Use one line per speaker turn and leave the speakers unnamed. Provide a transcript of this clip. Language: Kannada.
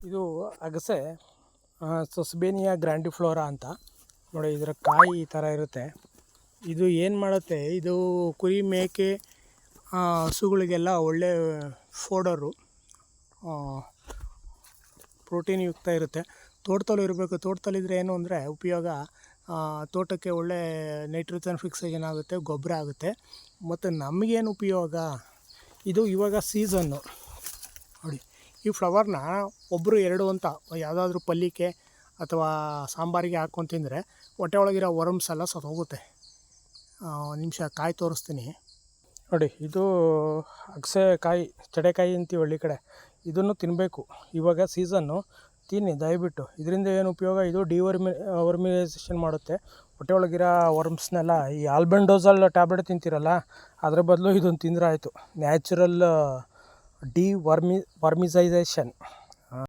ಇದು ಅಗಸೆ ಸೊಸ್ಬೇನಿಯಾ ಗ್ರ್ಯಾಂಡಿಫ್ಲೋರಾ ಅಂತ ನೋಡಿ. ಇದರ ಕಾಯಿ ಈ ಥರ ಇರುತ್ತೆ. ಇದು ಏನು ಮಾಡುತ್ತೆ, ಇದು ಕುರಿ ಮೇಕೆ ಹಸುಗಳಿಗೆಲ್ಲ ಒಳ್ಳೆ ಫೋಡರು, ಪ್ರೋಟೀನ್ ಯುಕ್ತ ಇರುತ್ತೆ. ತೋಟದಲ್ಲೂ ಇರಬೇಕು. ತೋಟದಲ್ಲಿದ್ದರೆ ಏನು ಅಂದರೆ ಉಪಯೋಗ, ತೋಟಕ್ಕೆ ಒಳ್ಳೆ ನೈಟ್ರೋಜನ್ ಫಿಕ್ಸೇಷನ್ ಆಗುತ್ತೆ, ಗೊಬ್ಬರ ಆಗುತ್ತೆ. ಮತ್ತು ನಮಗೇನು ಉಪಯೋಗ, ಇದು ಇವಾಗ ಸೀಸನ್ನು ನೋಡಿ. ಈ ಫ್ಲವರ್ನ ಒಬ್ಬರು ಎರಡು ಅಂತ ಯಾವುದಾದ್ರೂ ಪಲ್ಯಕ್ಕೆ ಅಥವಾ ಸಾಂಬಾರಿಗೆ ಹಾಕ್ಕೊಂಡು ತಿಂದರೆ ಹೊಟ್ಟೆ ಒಳಗಿರೋ ವರ್ಮ್ಸ್ ಎಲ್ಲ ಸತ್ತೋಗುತ್ತೆ. ನಿಮಿಷ ಕಾಯಿ ತೋರಿಸ್ತೀನಿ ನೋಡಿ. ಇದು ಅಗಸೆ ಕಾಯಿ, ಚಡೆಕಾಯಿ ಅಂತೀವಿ ಹಳ್ಳಿ ಕಡೆ. ಇದನ್ನು ತಿನ್ನಬೇಕು, ಇವಾಗ ಸೀಸನ್ನು. ತಿನ್ನಿ ದಯವಿಟ್ಟು. ಇದರಿಂದ ಏನು ಉಪಯೋಗ, ಇದು ವರ್ಮಿಲೈಸೇಷನ್ ಮಾಡುತ್ತೆ ಹೊಟ್ಟೆ ಒಳಗಿರೋ ವರ್ಮ್ಸ್ನೆಲ್ಲ. ಈ ಆಲ್ಬೆಂಡೋಸಲ್ ಟ್ಯಾಬ್ಲೆಟ್ ತಿಂತೀರಲ್ಲ, ಅದ್ರ ಬದಲು ಇದನ್ನು ತಿಂದರೆ ಆಯಿತು. ನ್ಯಾಚುರಲ್ ವರ್ಮಿಸೈಸೇಷನ್.